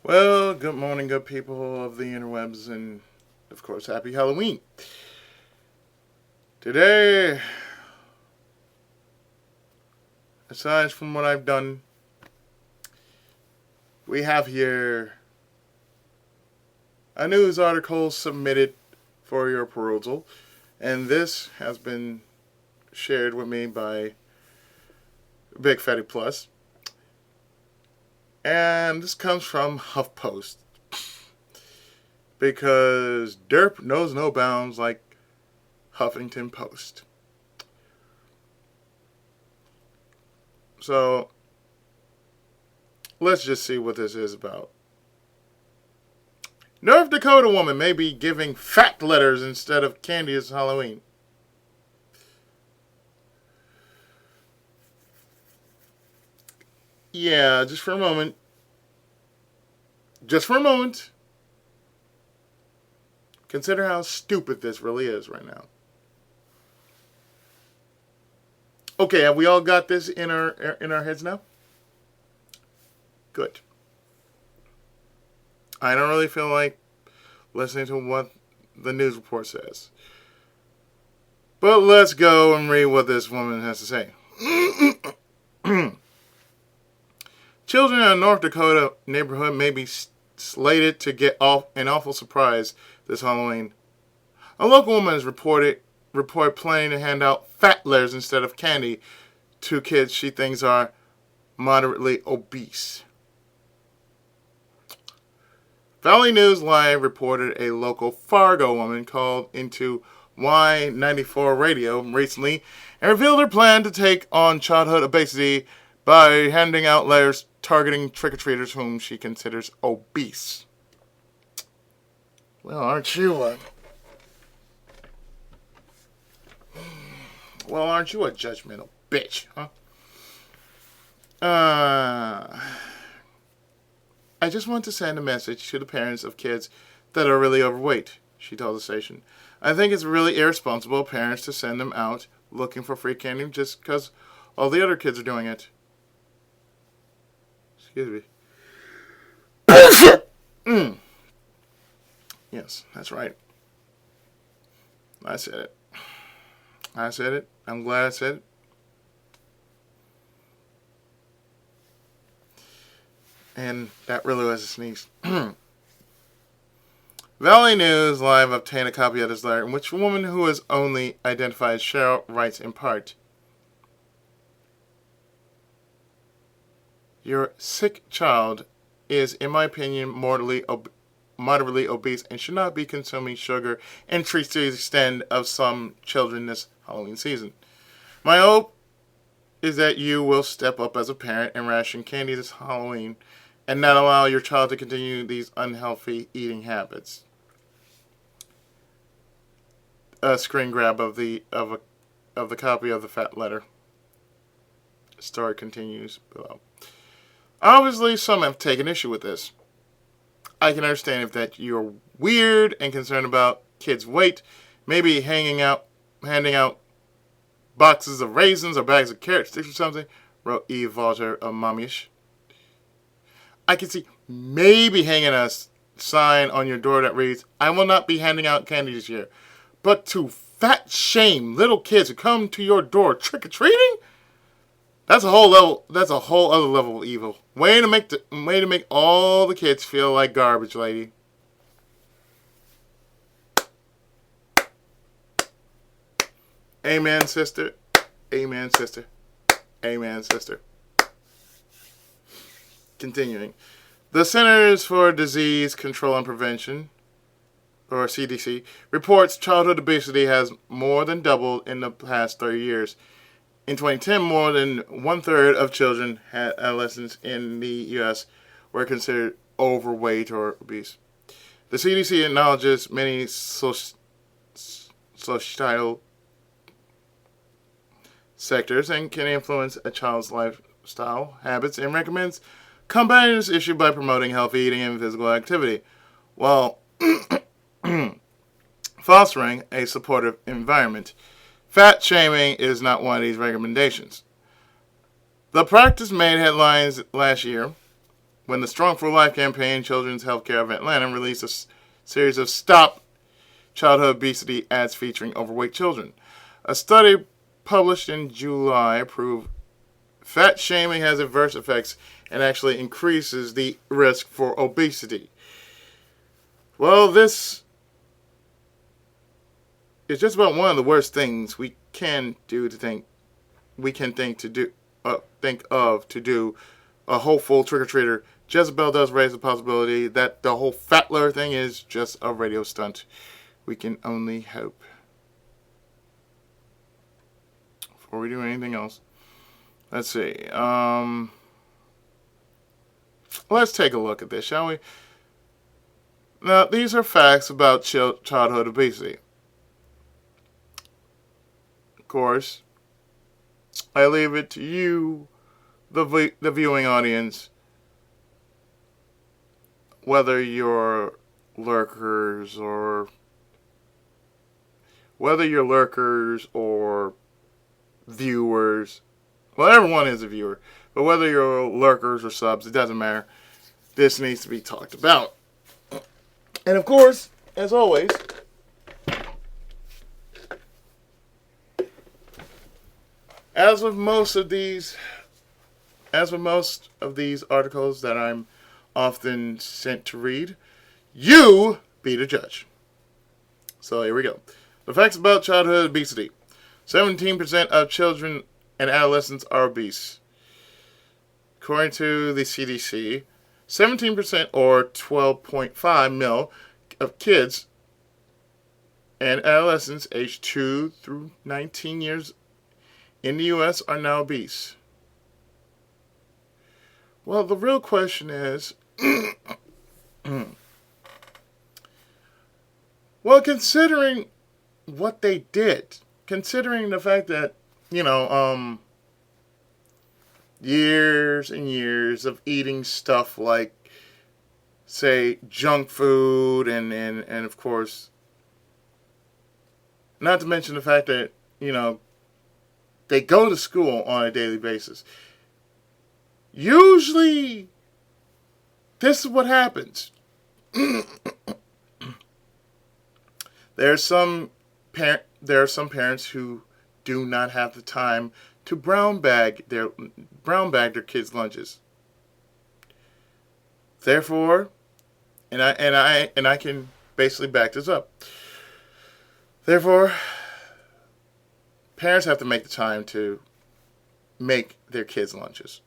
Well, good morning, good people of the interwebs, and of course, happy Halloween. Today, aside from what I've done, we have here a news article submitted for your perusal, and this has been shared with me by Big Fatty Plus, and this comes from HuffPost because Derp knows no bounds like Huffington Post. So, let's just see what this is about. North Dakota woman may be giving fact letters instead of candy this Halloween. Yeah, just for a moment. Just for a moment. Consider how stupid this really is right now. Okay, have we all got this in our heads now? Good. I don't really feel like listening to what the news report says. But let's go and read what this woman has to say. Children in a North Dakota neighborhood may be slated to get an awful surprise this Halloween. A local woman has reported planning to hand out fat letters instead of candy to kids she thinks are moderately obese. Valley News Live reported a local Fargo woman called into Y94 radio recently and revealed her plan to take on childhood obesity by handing out letters targeting trick-or-treaters whom she considers obese. Well, aren't you a... Well, aren't you a judgmental bitch, huh? I just want to send a message to the parents of kids that are really overweight, she told the station. I think it's really irresponsible of parents to send them out looking for free candy just because all the other kids are doing it. Excuse me. Yes, that's right. I said it. I said it. I'm glad I said it. And that really was a sneeze. Valley News Live obtained a copy of this letter in which a woman who is only identified as Cheryl writes in part, "Your sick child is, in my opinion, moderately obese and should not be consuming sugar and treats to the extent of some children this Halloween season. My hope is that you will step up as a parent and ration candy this Halloween and not allow your child to continue these unhealthy eating habits." A screen grab of the copy of the fat letter. Story continues below. Obviously, some have taken issue with this. I can understand if that you're weird and concerned about kids' weight, maybe handing out boxes of raisins or bags of carrot sticks or something, wrote Eve Walter of Mommyish. I can see maybe hanging a sign on your door that reads, "I will not be handing out candy this year." But to fat shame little kids who come to your door trick-or-treating? That's a whole other level of evil. Way to make all the kids feel like garbage, lady. Amen, sister. Amen, sister. Amen, sister. Continuing. The Centers for Disease Control and Prevention, or CDC, reports childhood obesity has more than doubled in the past 30 years. In 2010, more than one-third of children and adolescents in the U.S. were considered overweight or obese. The CDC acknowledges many societal sectors and can influence a child's lifestyle habits and recommends combating this issue by promoting healthy eating and physical activity, while fostering a supportive environment. Fat shaming is not one of these recommendations. The practice made headlines last year when the Strong for Life campaign, Children's Healthcare of Atlanta, released a series of Stop Childhood Obesity ads featuring overweight children. A study published in July proved fat shaming has adverse effects and actually increases the risk for obesity. Well, this is just about one of the worst things we can do to think think of to do a hopeful trick-or-treater. Jezebel does raise the possibility that the whole fat lure thing is just a radio stunt. We can only hope. Before we do anything else, let's see. Let's take a look at this, shall we? Now, these are facts about childhood obesity. Of course, I leave it to you, the viewing audience, whether you're lurkers or viewers. Well, everyone is a viewer, but whether you're lurkers or subs, it doesn't matter. This needs to be talked about. And of course, as always, as with most of these articles that I'm often sent to read, you be the judge. So here we go. The facts about childhood obesity. 17% of children and adolescents are obese. According to the CDC, 17% or 12.5 mil of kids and adolescents aged 2 through 19 years in the U.S. are now obese. Well, the real question is, well, considering what they did, considering the fact that, years and years of eating stuff like, say, junk food and of course, not to mention the fact that, they go to school on a daily basis. Usually, this is what happens. There are some parents who do not have the time to brown bag their kids' lunches. Therefore, and I can basically back this up. Therefore, parents have to make the time to make their kids' lunches.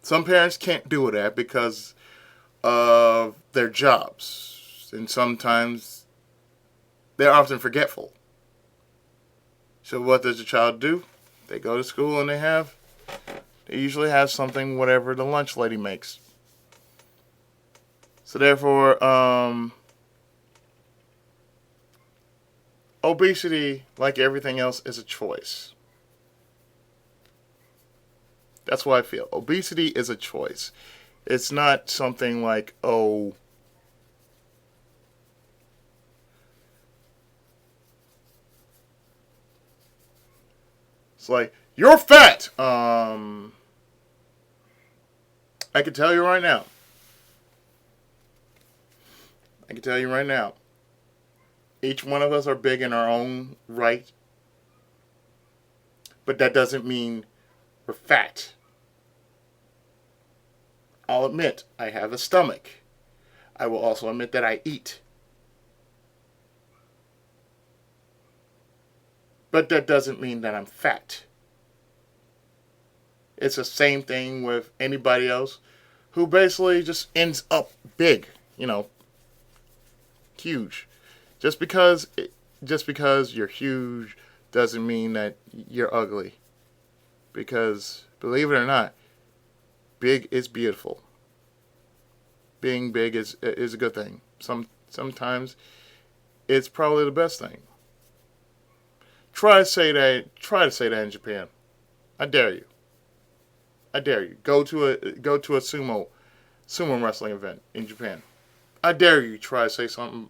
Some parents can't do that because of their jobs, and sometimes they're often forgetful. So what does the child do? They go to school and they usually have something, whatever the lunch lady makes. So therefore, obesity, like everything else, is a choice. That's what I feel. Obesity is a choice. It's not something like, it's like, you're fat! I can tell you right now. Each one of us are big in our own right. But that doesn't mean we're fat. I'll admit, I have a stomach. I will also admit that I eat. But that doesn't mean that I'm fat. It's the same thing with anybody else who basically just ends up big, huge. Just because you're huge doesn't mean that you're ugly. Because, believe it or not, big is beautiful. Being big is a good thing. Sometimes it's probably the best thing. Try to say that in Japan. I dare you. Go to a sumo wrestling event in Japan. I dare you try to say something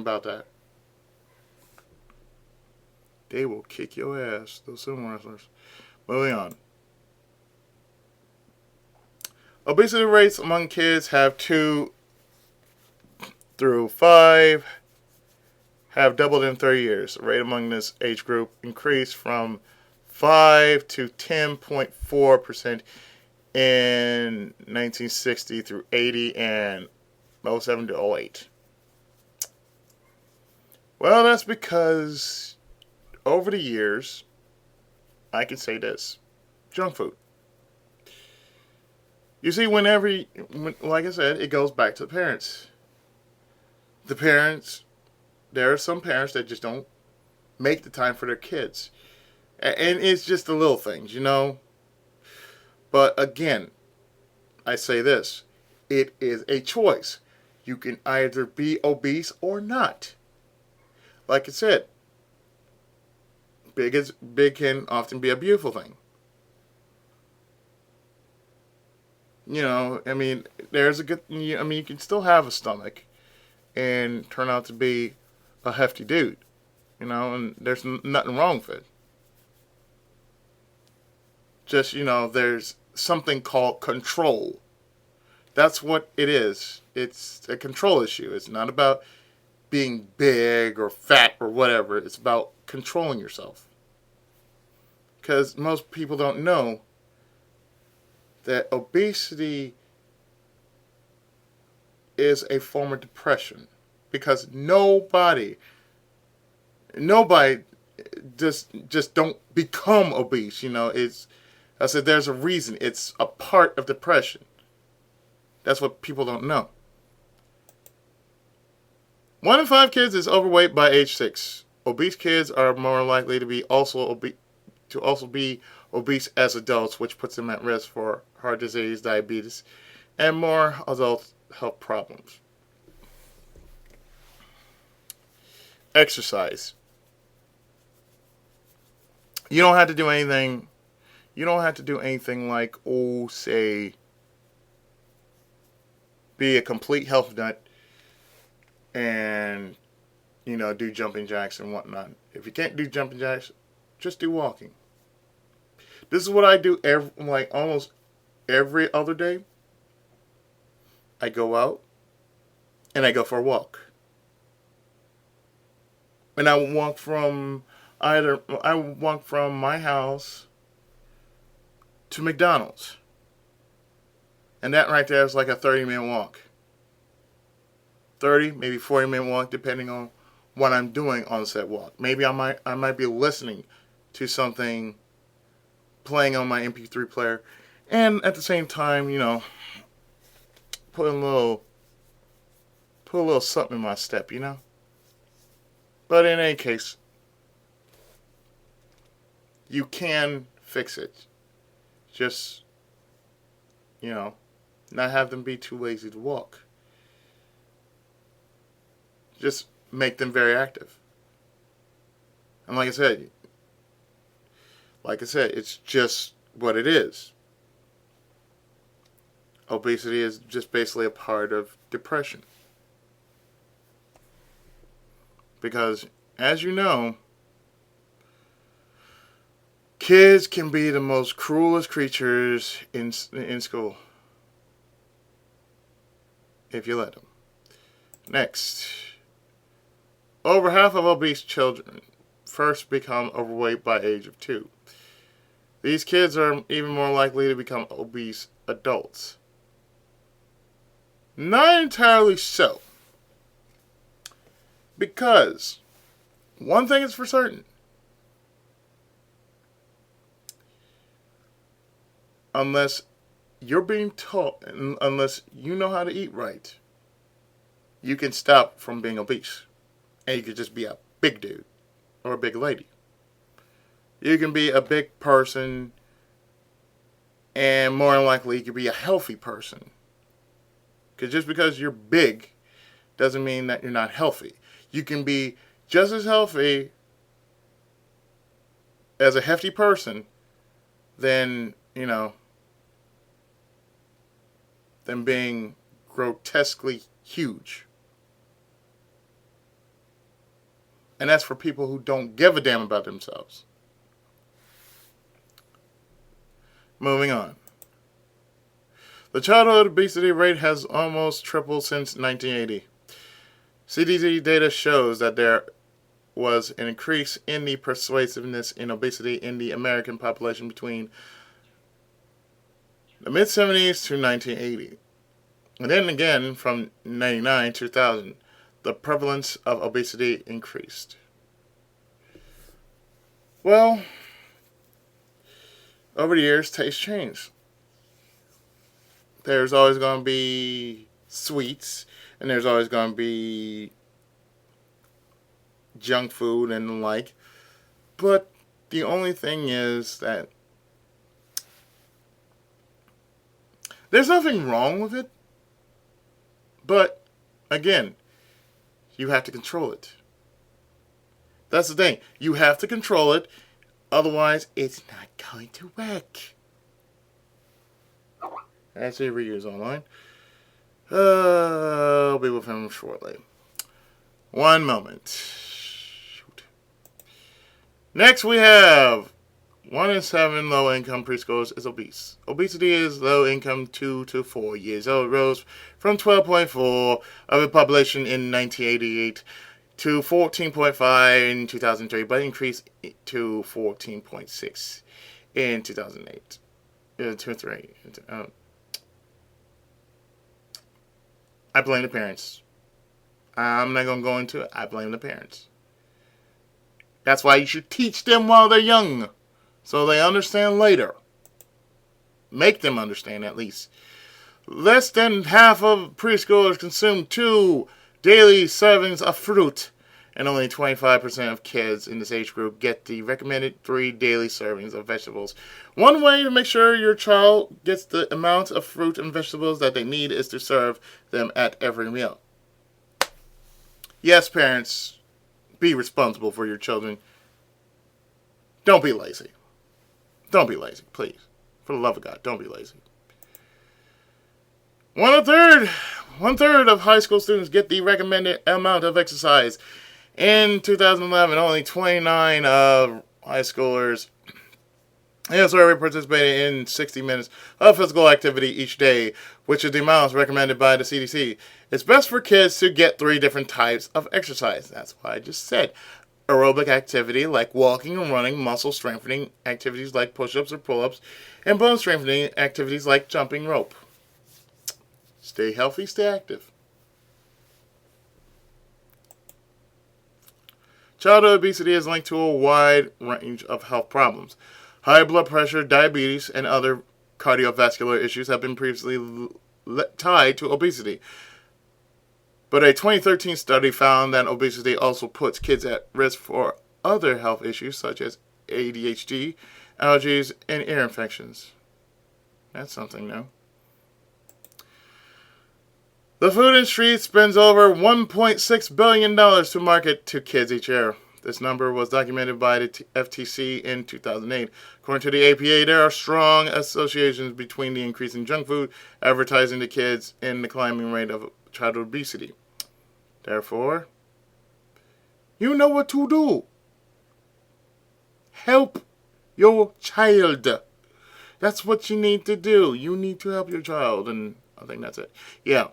about that. They will kick your ass, those sumo wrestlers. Moving on. Obesity rates among kids have 2 through 5 have doubled in 30 years. The rate among this age group increased from 5 to 10.4% in 1960 through 80 and 07 to 08. Well, that's because over the years, I can say this: junk food. You see, like I said, it goes back to the parents. The parents, there are some parents that just don't make the time for their kids. And it's just the little things, you know. But again, I say this: it is a choice. You can either be obese or not. Like I said, big can often be a beautiful thing. You know, I mean, there's a good. I mean, you can still have a stomach and turn out to be a hefty dude. You know, and there's nothing wrong with it. Just, you know, there's something called control. That's what it is. It's a control issue. It's not about being big or fat or whatever. It's about controlling yourself. Because most people don't know that obesity is a form of depression. Because nobody just don't become obese. You know, I said there's a reason. It's a part of depression. That's what people don't know. 1 in 5 kids is overweight by age 6. Obese kids are more likely to be obese as adults, which puts them at risk for heart disease, diabetes, and more adult health problems. Exercise. You don't have to do anything. You don't have to do anything like, say, be a complete health nut and, you know, do jumping jacks and whatnot. If you can't do jumping jacks, just do walking. This is what I do almost every other day. I go out and I go for a walk. And I walk from my house to McDonald's. And that right there is like a 30-minute walk. 30, maybe 40-minute walk, depending on what I'm doing on said walk. Maybe I might be listening to something playing on my MP3 player, and at the same time, you know, put a little something in my step, you know. But in any case, you can fix it. Just, you know, not have them be too lazy to walk. Just make them very active. And like I said, it's just what it is. Obesity is just basically a part of depression. Because, as you know, kids can be the most cruelest creatures in school. If you let them. Next. Over half of obese children first become overweight by age of 2. These kids are even more likely to become obese adults. Not entirely so. Because one thing is for certain. Unless you're being taught, unless you know how to eat right, you can stop from being obese. And you could just be a big dude or a big lady. You can be a big person, and more than likely you could be a healthy person. Because just because you're big doesn't mean that you're not healthy. You can be just as healthy as a hefty person than, you know, than being grotesquely huge. And that's for people who don't give a damn about themselves. Moving on. The childhood obesity rate has almost tripled since 1980. CDC data shows that there was an increase in the pervasiveness in obesity in the American population between the mid-70s to 1980. And then again, from 99 to 2000, the prevalence of obesity increased. Well, over the years, tastes change. There's always going to be sweets, and there's always going to be junk food and the like. But the only thing is that there's nothing wrong with it. But, again, you have to control it. That's the thing. You have to control it. Otherwise, it's not going to work. That's it. Reviews online. I'll be with him shortly. One moment. Shoot. Next, we have 1 in 7 low-income preschoolers is obese. Obesity is low-income 2 to 4 years old. It rose from 12.4 of the population in 1988 to 14.5 in 2003, but increased to 14.6 in 2008. 2003. I blame the parents. I'm not going to go into it. I blame the parents. That's why you should teach them while they're young, so they understand later. Make them understand, at least. Less than half of preschoolers consume 2 daily servings of fruit, and only 25% of kids in this age group get the recommended 3 daily servings of vegetables. One way to make sure your child gets the amount of fruit and vegetables that they need is to serve them at every meal. Yes, parents, be responsible for your children. Don't be lazy. Don't be lazy, please. For the love of God, don't be lazy. One third of high school students get the recommended amount of exercise. In 2011, only 29 high schoolers in a survey participated in 60 minutes of physical activity each day, which is the amount recommended by the CDC. It's best for kids to get 3 different types of exercise. That's what I just said. Aerobic activity like walking and running, muscle strengthening activities like push-ups or pull-ups, and bone strengthening activities like jumping rope. Stay healthy, stay active. Childhood obesity is linked to a wide range of health problems. High blood pressure, diabetes, and other cardiovascular issues have been previously tied to obesity. But a 2013 study found that obesity also puts kids at risk for other health issues such as ADHD, allergies, and ear infections. That's something new. The food industry spends over $1.6 billion to market to kids each year. This number was documented by the FTC in 2008. According to the APA, there are strong associations between the increasing junk food advertising to kids and the climbing rate of childhood obesity. Therefore, you know what to do. Help your child. That's what you need to do. You need to help your child, and I think that's it. Yeah.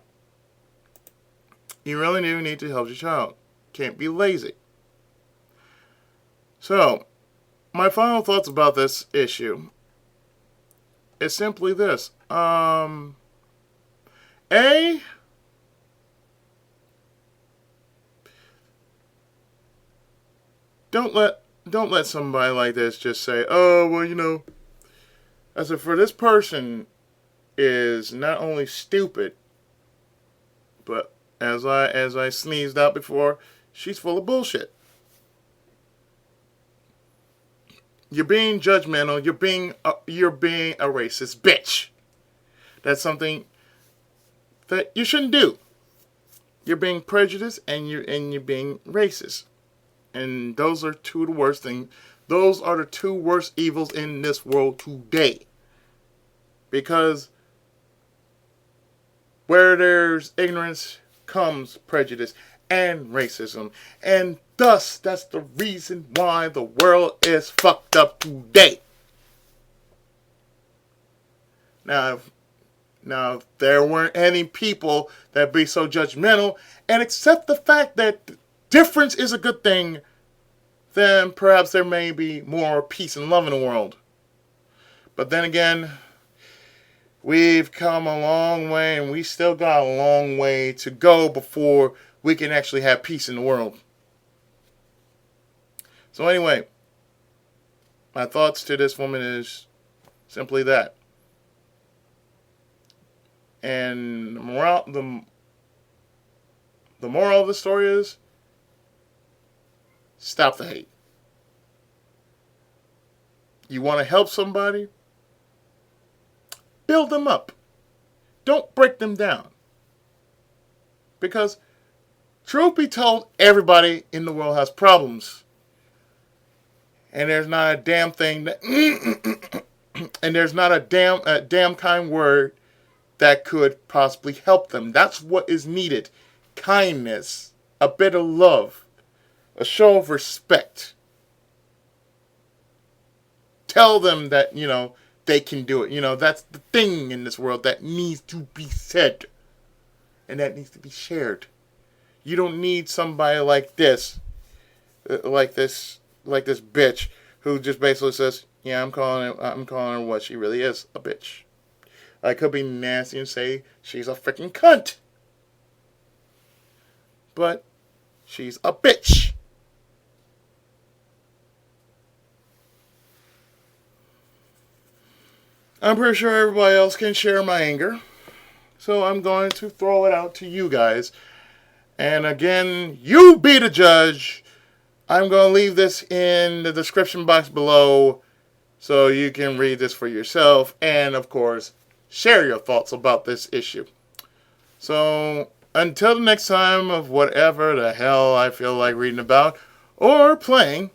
You really do need to help your child. Can't be lazy. So, my final thoughts about this issue is simply this. Don't let somebody like this just say, oh, well, you know, as if for this person is not only stupid, but as I sneezed out before, she's full of bullshit. You're being judgmental. You're being a racist bitch. That's something that you shouldn't do. You're being prejudiced and you're being racist. And those are 2 of the worst things. Those are the 2 worst evils in this world today. Because where there's ignorance comes prejudice and racism. And thus, that's the reason why the world is fucked up today. Now, Now, if there weren't any people that be so judgmental and accept the fact that difference is a good thing, then perhaps there may be more peace and love in the world. But then again, we've come a long way, and we still got a long way to go before we can actually have peace in the world. So anyway, my thoughts to this woman is simply that. And the moral of the story is, stop the hate. You want to help somebody? Build them up. Don't break them down. Because, truth be told, everybody in the world has problems. And there's not a damn thing that and there's not a damn kind word that could possibly help them. That's what is needed. Kindness, a bit of love, a show of respect. Tell them that, they can do it. That's the thing in this world that needs to be said. And that needs to be shared. You don't need somebody like this bitch who just basically says, yeah, I'm calling her what she really is, a bitch. I could be nasty and say she's a freaking cunt. But she's a bitch. I'm pretty sure everybody else can share my anger. So I'm going to throw it out to you guys. And again, you be the judge. I'm going to leave this in the description box below so you can read this for yourself. And, of course, share your thoughts about this issue. So, until the next time of whatever the hell I feel like reading about or playing,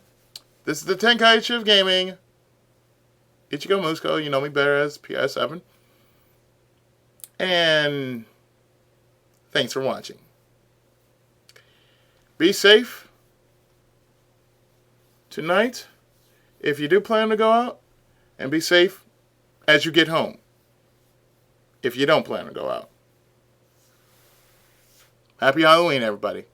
this is the Tenkaichi of Gaming. Ichigo Musco, you know me better as PS7. And thanks for watching. Be safe tonight if you do plan to go out, and be safe as you get home if you don't plan to go out. Happy Halloween, everybody.